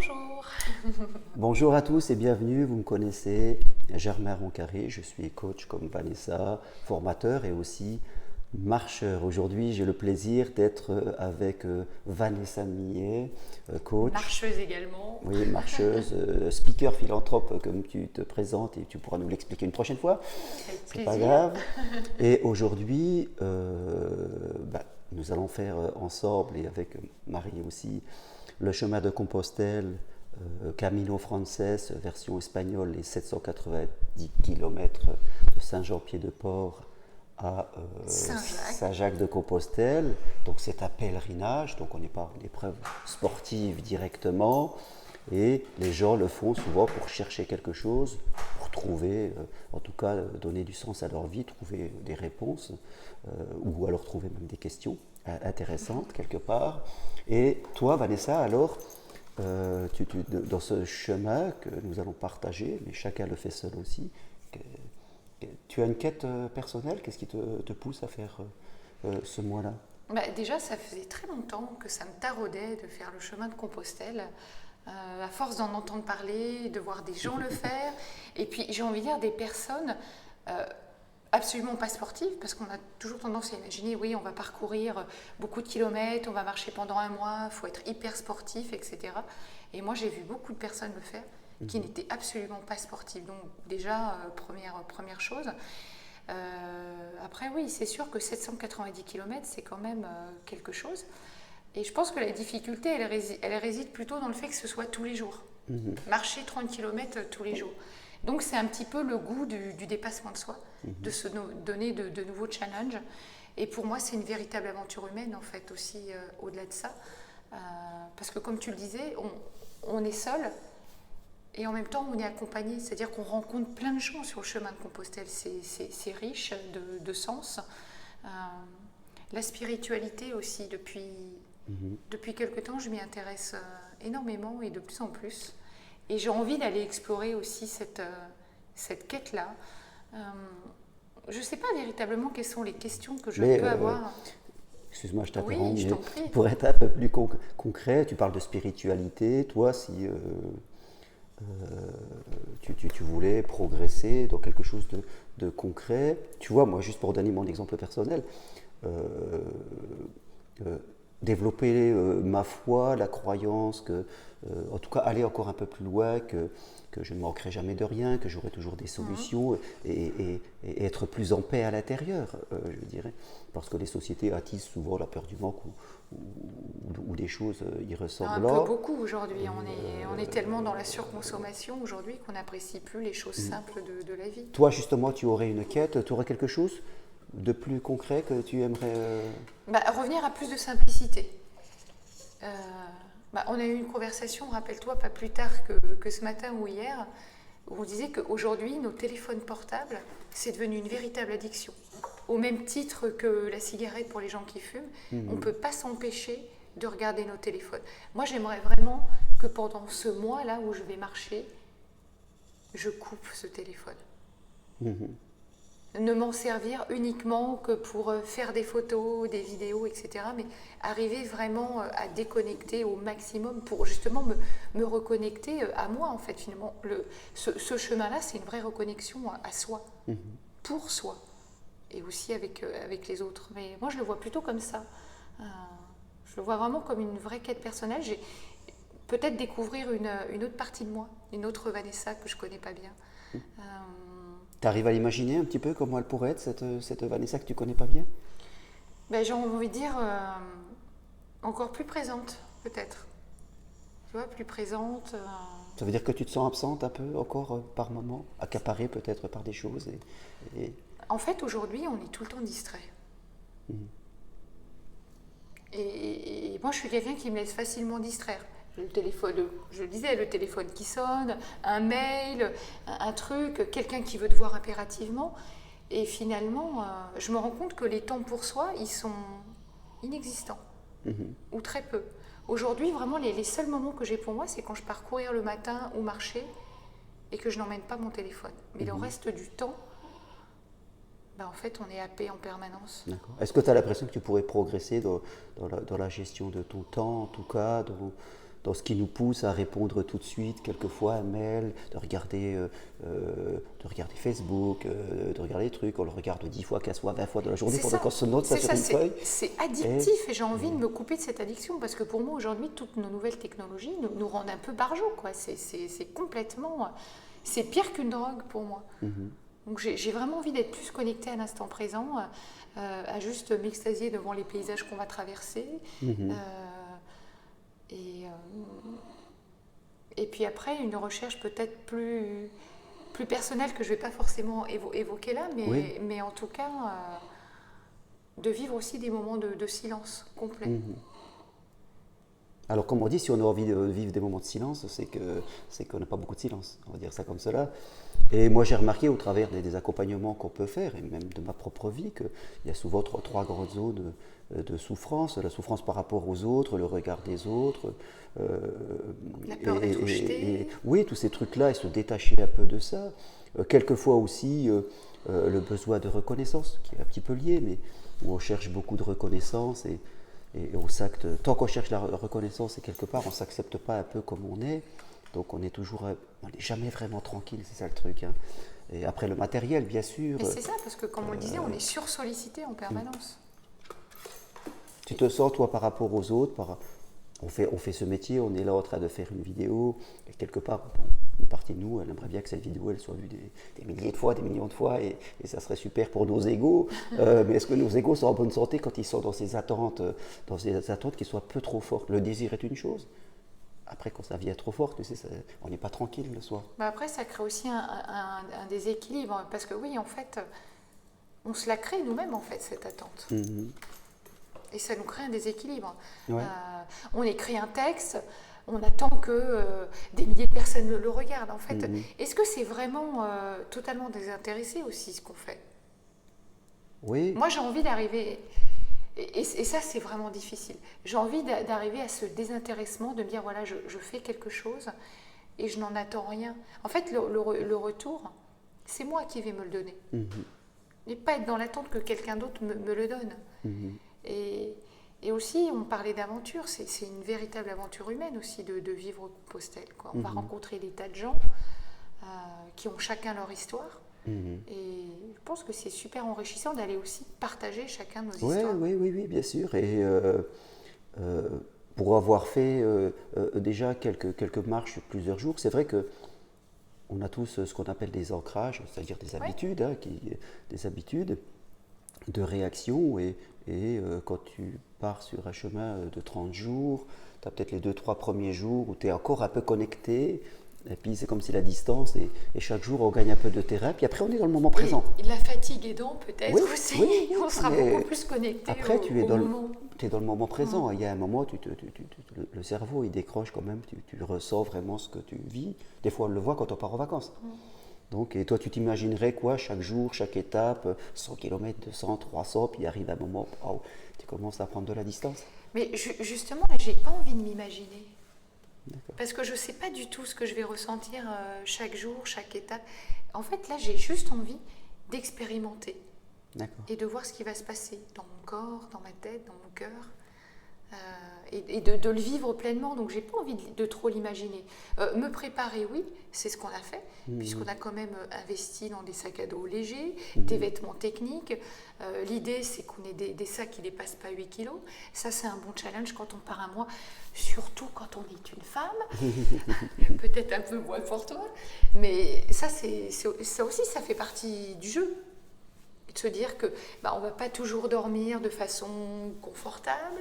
Bonjour. Bonjour à tous et bienvenue, vous me connaissez, Germain Roncaré, je suis coach comme Vanessa, formateur et aussi marcheur. Aujourd'hui, j'ai le plaisir d'être avec Vanessa Millet, coach, Marcheuse également. oui, marcheuse, speaker philanthrope comme tu te présentes et tu pourras nous l'expliquer une prochaine fois, Avec c'est pas plaisir. grave. Et aujourd'hui, nous allons faire ensemble et avec Marie aussi le chemin de Compostelle, Camino Frances, version espagnole, les 790 km de Saint-Jean-Pied-de-Port à Saint-Jacques. Saint-Jacques-de-Compostelle. Donc c'est un pèlerinage, donc on n'est pas en épreuve sportive directement. Et les gens le font souvent pour chercher quelque chose, pour trouver, en tout cas donner du sens à leur vie, trouver des réponses, ou alors trouver même des questions intéressantes quelque part. Et toi, Vanessa, alors, dans ce chemin que nous allons partager, mais chacun le fait seul aussi, tu as une quête personnelle. Qu'est-ce qui te pousse à faire ce mois-là? Déjà, ça faisait très longtemps que ça me taraudait de faire le chemin de Compostelle. À force d'en entendre parler, de voir des gens le faire, et puis j'ai envie de dire des personnes euh, absolument pas sportives, parce qu'on a toujours tendance à imaginer, oui, on va parcourir beaucoup de kilomètres, on va marcher pendant un mois, il faut être hyper sportif, etc. Et moi, j'ai vu beaucoup de personnes le faire qui n'étaient absolument pas sportives. Donc déjà, première chose. Après, oui, c'est sûr que 790 km, c'est quand même quelque chose. Et je pense que la difficulté, elle réside plutôt dans le fait que ce soit tous les jours. Marcher 30 km tous les jours. Donc c'est un petit peu le goût du dépassement de soi, de se donner de nouveaux challenges. Et pour moi, c'est une véritable aventure humaine, en fait, aussi au-delà de ça. Parce que comme tu le disais, on est seul, et en même temps, on est accompagné, c'est-à-dire qu'on rencontre plein de gens sur le chemin de Compostelle. C'est riche de sens. Euh, la spiritualité aussi, depuis quelque temps, je m'y intéresse énormément et de plus en plus. Et j'ai envie d'aller explorer aussi cette quête-là. Euh, je ne sais pas véritablement quelles sont les questions que je Mais peux avoir. excuse-moi, je Oui, t'interromps, je mais t'en prie. pour être un peu plus concret, tu parles de spiritualité. Toi, si tu voulais progresser dans quelque chose de concret, tu vois, moi, juste pour donner mon exemple personnel, euh, euh, développer ma foi, la croyance que, en tout cas, aller encore un peu plus loin, que je ne manquerai jamais de rien, que j'aurai toujours des solutions et être plus en paix à l'intérieur, je dirais. Parce que les sociétés attisent souvent la peur du manque ou des choses y Un peu ressemblant. beaucoup aujourd'hui. On est tellement dans la surconsommation aujourd'hui qu'on n'apprécie plus les choses simples de la vie. Toi, justement, tu aurais une quête, tu aurais quelque chose de plus concret que tu aimerais. Revenir à plus de simplicité. Euh, on a eu une conversation, rappelle-toi, pas plus tard que ce matin ou hier, où on disait qu'aujourd'hui, nos téléphones portables, c'est devenu une véritable addiction. Au même titre que la cigarette pour les gens qui fument, on ne peut pas s'empêcher de regarder nos téléphones. Moi, j'aimerais vraiment que pendant ce mois-là où je vais marcher, je coupe ce téléphone. Ne m'en servir uniquement que pour faire des photos, des vidéos, etc. Mais arriver vraiment à déconnecter au maximum pour justement me reconnecter à moi, en fait, finalement. Ce chemin-là, c'est une vraie reconnexion à soi, pour soi, et aussi avec les autres. Mais moi, je le vois plutôt comme ça. Euh, je le vois vraiment comme une vraie quête personnelle. J'ai peut-être découvrir une autre partie de moi, une autre Vanessa que je ne connais pas bien. Euh, Tu arrives à l'imaginer un petit peu comment elle pourrait être, cette Vanessa que tu connais pas bien? J'ai envie de dire encore plus présente, peut-être. Tu vois, plus présente. Ça veut dire que tu te sens absente un peu encore par moment, accaparée peut-être par des choses et- En fait, aujourd'hui, on est tout le temps distrait. Et moi, je suis quelqu'un qui me laisse facilement distraire. Le téléphone, je le disais, le téléphone qui sonne, un mail, un truc, quelqu'un qui veut te voir impérativement. Et finalement, je me rends compte que les temps pour soi, ils sont inexistants, ou très peu. Aujourd'hui, vraiment, les seuls moments que j'ai pour moi, c'est quand je pars courir le matin ou marcher et que je n'emmène pas mon téléphone. Mais le reste du temps, en fait, on est happé en permanence. D'accord. Est-ce que tu as l'impression que tu pourrais progresser dans la gestion de ton temps, en tout cas, dans ce qui nous pousse à répondre tout de suite, quelquefois un mail, de regarder Facebook, de regarder des trucs, on le regarde 10 fois, 15 fois, 20 fois dans la journée pendant qu'on se note ça sur une feuille. C'est addictif et j'ai envie de me couper de cette addiction parce que pour moi aujourd'hui, toutes nos nouvelles technologies nous rendent un peu barjots, quoi. C'est complètement... C'est pire qu'une drogue pour moi. Donc j'ai vraiment envie d'être plus connectée à l'instant présent, à juste m'extasier devant les paysages qu'on va traverser. Et puis après, une recherche peut-être plus personnelle que je ne vais pas forcément évoquer là, mais en tout cas, de vivre aussi des moments de silence complet. Alors, comme on dit, si on a envie de vivre des moments de silence, c'est qu'on n'a pas beaucoup de silence, on va dire ça comme cela. Et moi, j'ai remarqué au travers des accompagnements qu'on peut faire, et même de ma propre vie, qu'il y a souvent trois grandes zones de souffrance. La souffrance par rapport aux autres, le regard des autres. La peur d'être rejeté. Oui, tous ces trucs-là, et se détacher un peu de ça. Quelquefois aussi, le besoin de reconnaissance, qui est un petit peu lié, mais où on cherche beaucoup de reconnaissance et tant qu'on cherche la reconnaissance et quelque part on ne s'accepte pas un peu comme on est, donc on n'est jamais vraiment tranquille, c'est ça le truc. Hein. Et après le matériel, bien sûr. Mais c'est ça, parce que comme on le disait, on est sursollicité en permanence. Tu te sens, toi, par rapport aux autres, on fait ce métier, on est là en train de faire une vidéo, et quelque part, une partie de nous, elle aimerait bien que cette vidéo elle soit vue des milliers de fois, des millions de fois, et ça serait super pour nos égos. Mais est-ce que nos égos sont en bonne santé quand ils sont dans ces attentes qui soient peu trop fortes? Le désir est une chose. Après, quand ça vient trop fort, tu sais, on n'est pas tranquille le soir. Après, ça crée aussi un déséquilibre, parce que oui, en fait, on se la crée nous-mêmes, en fait, cette attente. Et ça nous crée un déséquilibre. Ouais. On écrit un texte, on attend que des milliers de personnes le regardent. En fait, est-ce que c'est vraiment totalement désintéressé aussi ce qu'on fait? Oui. Moi, j'ai envie d'arriver, et ça, c'est vraiment difficile. J'ai envie d'arriver à ce désintéressement, de me dire, voilà, je fais quelque chose et je n'en attends rien. En fait, le retour, c'est moi qui vais me le donner. Et pas être dans l'attente que quelqu'un d'autre me le donne. Et aussi, on parlait d'aventure, c'est une véritable aventure humaine aussi de vivre au Compostelle, quoi. On va rencontrer des tas de gens qui ont chacun leur histoire. Et je pense que c'est super enrichissant d'aller aussi partager chacun nos histoires. Oui, bien sûr. Et pour avoir fait déjà quelques marches sur plusieurs jours, c'est vrai que on a tous ce qu'on appelle des ancrages, c'est-à-dire des habitudes, des habitudes de réaction. Et quand tu pars sur un chemin de 30 jours, tu as peut-être les 2-3 premiers jours où tu es encore un peu connecté. Et puis c'est comme si la distance, et chaque jour on gagne un peu de terrain, puis après on est dans le moment présent. Et la fatigue aidant peut-être aussi, on sera beaucoup plus connecté après, au moment. Tu es dans le moment présent, il y a un moment, le cerveau il décroche quand même, tu ressens vraiment ce que tu vis. Des fois on le voit quand on part en vacances. Donc, et toi tu t'imaginerais quoi, chaque jour, chaque étape, 100 km, 200, 300, puis arrive un moment, wow, tu commences à prendre de la distance. Mais justement, là j'ai pas envie de m'imaginer. Parce que je ne sais pas du tout ce que je vais ressentir chaque jour, chaque étape. En fait, là, j'ai juste envie d'expérimenter et de voir ce qui va se passer dans mon corps, dans ma tête, dans mon cœur, et de le vivre pleinement. Donc, je n'ai pas envie de trop l'imaginer. Me préparer, oui, c'est ce qu'on a fait, puisqu'on a quand même investi dans des sacs à dos légers, des vêtements techniques. L'idée, c'est qu'on ait des sacs qui ne dépassent pas 8 kilos. Ça, c'est un bon challenge quand on part un mois, surtout quand on est une femme. Peut-être un peu moins pour toi. Mais ça aussi, ça fait partie du jeu. De se dire que on ne va pas toujours dormir de façon confortable,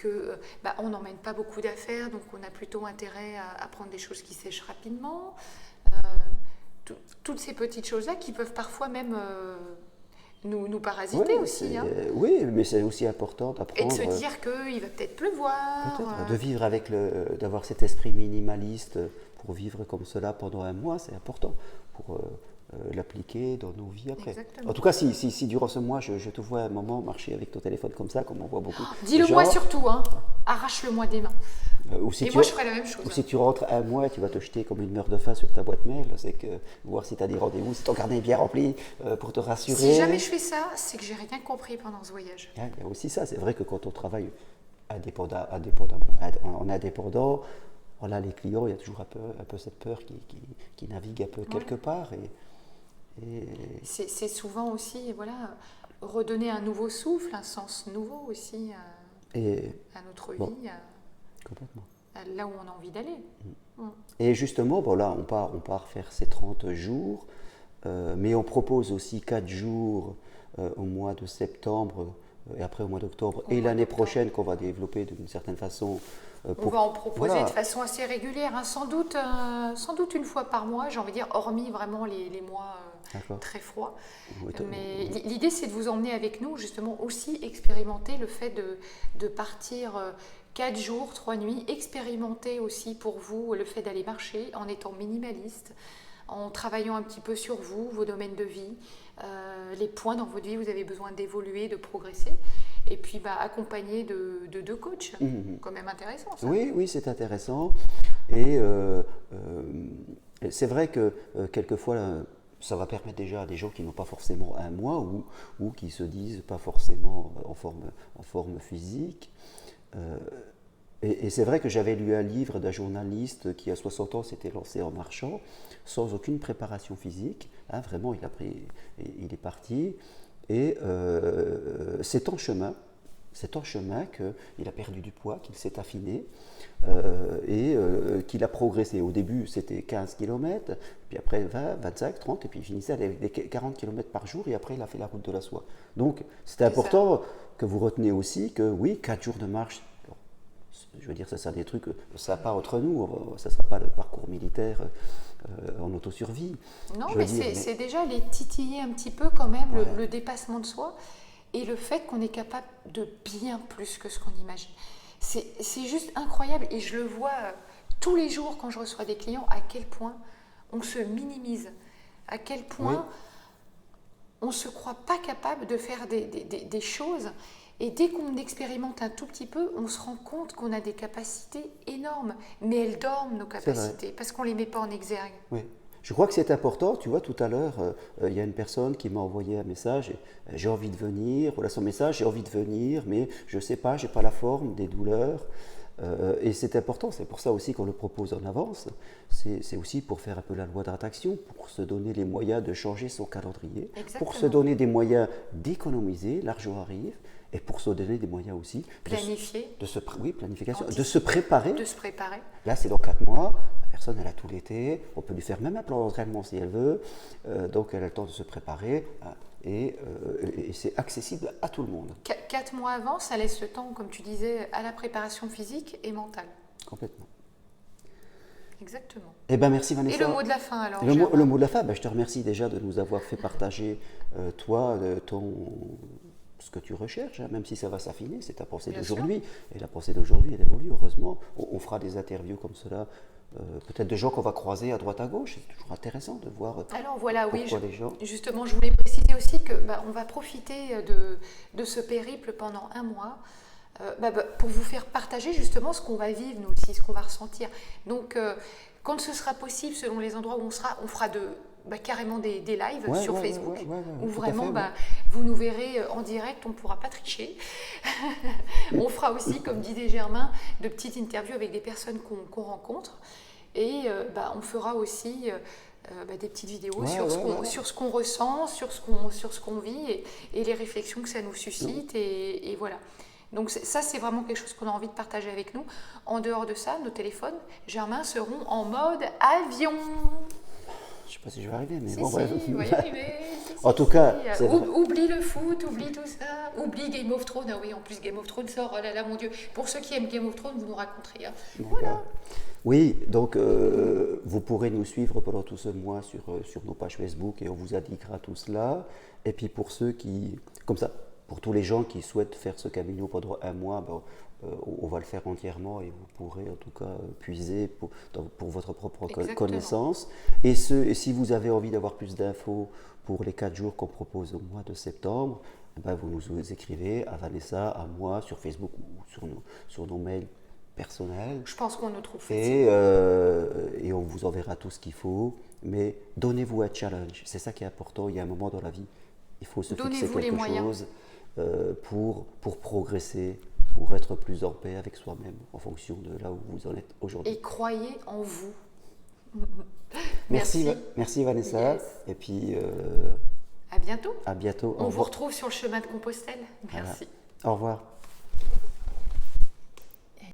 qu'on n'emmène pas beaucoup d'affaires, donc on a plutôt intérêt à prendre des choses qui sèchent rapidement. Toutes ces petites choses-là qui peuvent parfois même nous parasiter aussi. Oui, mais c'est aussi important d'apprendre. Et de se dire qu'il va peut-être pleuvoir. De vivre d'avoir cet esprit minimaliste pour vivre comme cela pendant un mois, c'est important pour l'appliquer dans nos vies après. Exactement. En tout cas, si durant ce mois, je te vois un moment marcher avec ton téléphone comme ça, comme on voit beaucoup. Dis-le-moi surtout, arrache-le-moi des mains. Moi, je ferai la même chose. Ou si tu rentres un mois et tu vas te jeter comme une meure de faim sur ta boîte mail, c'est que voir si tu as des rendez-vous, si ton carnet est bien rempli, pour te rassurer. Si jamais je fais ça, c'est que j'ai rien compris pendant ce voyage. Il y a aussi ça, c'est vrai que quand on travaille en indépendant, voilà, les clients, il y a toujours un peu cette peur qui navigue un peu quelque part. Et C'est souvent aussi, voilà, redonner un nouveau souffle, un sens nouveau aussi à notre bon, vie, complètement. là où on a envie d'aller. Et justement, bon, là, on part faire ces 30 jours, mais on propose aussi 4 jours au mois de septembre et après au mois d'octobre et l'année prochaine qu'on va développer d'une certaine façon. On va en proposer voilà. de façon assez régulière, hein, sans doute une fois par mois, j'ai envie de dire, hormis vraiment les mois très froids. Mais l'idée, c'est de vous emmener avec nous, justement, aussi expérimenter le fait de partir 4 jours, 3 nuits, expérimenter aussi pour vous le fait d'aller marcher en étant minimaliste, en travaillant un petit peu sur vous, vos domaines de vie, les points dans votre vie où vous avez besoin d'évoluer, de progresser. Et puis accompagné de 2 coachs, quand même intéressant ça. Oui, c'est intéressant. Et c'est vrai que quelquefois, ça va permettre déjà à des gens qui n'ont pas forcément un mois ou qui se disent pas forcément en forme physique. Et c'est vrai que j'avais lu un livre d'un journaliste qui à 60 ans s'était lancé en marchant sans aucune préparation physique. Hein, vraiment, il est parti. Et c'est en chemin qu'il a perdu du poids, qu'il s'est affiné et qu'il a progressé. Au début, c'était 15 km, puis après 20, 25, 30, et puis il finissait avec des 40 km par jour, et après il a fait la route de la soie. Donc c'est important que vous retenez aussi que oui, 4 jours de marche, je veux dire, ça des trucs, ça ne sera pas entre nous, ça ne sera pas le parcours militaire en autosurvie. Non, mais c'est déjà les titiller un petit peu quand même, le dépassement de soi, et le fait qu'on est capable de bien plus que ce qu'on imagine. C'est juste incroyable, et je le vois tous les jours quand je reçois des clients, à quel point on se minimise, à quel point on ne se croit pas capable de faire des choses. Et dès qu'on expérimente un tout petit peu, on se rend compte qu'on a des capacités énormes. Mais elles dorment, nos capacités, parce qu'on ne les met pas en exergue. Oui. Je crois que c'est important. Tu vois, tout à l'heure, il y a une personne qui m'a envoyé un message. J'ai envie de venir. Voilà son message. J'ai envie de venir, mais je ne sais pas, je n'ai pas la forme, des douleurs. Et c'est important. C'est pour ça aussi qu'on le propose en avance. C'est aussi pour faire un peu la loi d'attraction, pour se donner les moyens de changer son calendrier, pour se donner des moyens d'économiser. L'argent arrive. Et pour se donner des moyens aussi. Planifier. Planification. De se préparer. De se préparer. Là, c'est dans 4 mois. La personne, elle a tout l'été. On peut lui faire même un plan d'entraînement si elle veut. Donc, elle a le temps de se préparer. Et c'est accessible à tout le monde. 4 mois avant, ça laisse le temps, comme tu disais, à la préparation physique et mentale. Complètement. Exactement. Eh bien, merci Vanessa. Et le mot de la fin alors? Le mot de la fin, je te remercie déjà de nous avoir fait partager, toi, ce que tu recherches, hein, même si ça va s'affiner, c'est ta pensée d'aujourd'hui. Et la pensée d'aujourd'hui, elle évolue, heureusement. On fera des interviews comme cela, peut-être de gens qu'on va croiser à droite à gauche. C'est toujours intéressant de voir alors voilà, pourquoi les gens... Justement, je voulais préciser aussi que on va profiter de ce périple pendant 1 mois pour vous faire partager justement ce qu'on va vivre, nous aussi, ce qu'on va ressentir. Donc, quand ce sera possible, selon les endroits où on sera, on fera carrément des lives sur Facebook, où vraiment vous nous verrez en direct, on ne pourra pas tricher. On fera aussi, comme disait Germain, de petites interviews avec des personnes qu'on rencontre. Et on fera aussi des petites vidéos sur ce qu'on ressent, sur ce qu'on vit et les réflexions que ça nous suscite. Et voilà. Donc ça, c'est vraiment quelque chose qu'on a envie de partager avec nous. En dehors de ça, nos téléphones, Germain, seront en mode avion. Je ne sais pas si je vais arriver, mais on va y arriver. En tout cas, oublie le foot, oublie tout ça, oublie Game of Thrones. Ah oui, en plus Game of Thrones sort, oh là là, mon Dieu. Pour ceux qui aiment Game of Thrones, vous nous raconterez. Hein. Voilà. Oui, donc vous pourrez nous suivre pendant tout ce mois sur nos pages Facebook et on vous indiquera tout cela. Et puis pour ceux qui, comme ça, pour tous les gens qui souhaitent faire ce camino pendant 1 mois, on va le faire entièrement et vous pourrez en tout cas puiser pour votre propre connaissance. Et si vous avez envie d'avoir plus d'infos pour les 4 jours qu'on propose au mois de septembre, vous nous écrivez à Vanessa, à moi, sur Facebook ou sur nos mails personnels. Je pense qu'on nous trouve et on vous enverra tout ce qu'il faut. Mais donnez-vous un challenge, c'est ça qui est important. Il y a un moment dans la vie, il faut se fixer quelque chose pour progresser, pour être plus en paix avec soi-même en fonction de là où vous en êtes aujourd'hui. Et croyez en vous. Merci, merci Vanessa. Yes. Et puis À bientôt. à bientôt. On vous retrouve sur le chemin de Compostelle. Merci. Voilà. Au revoir.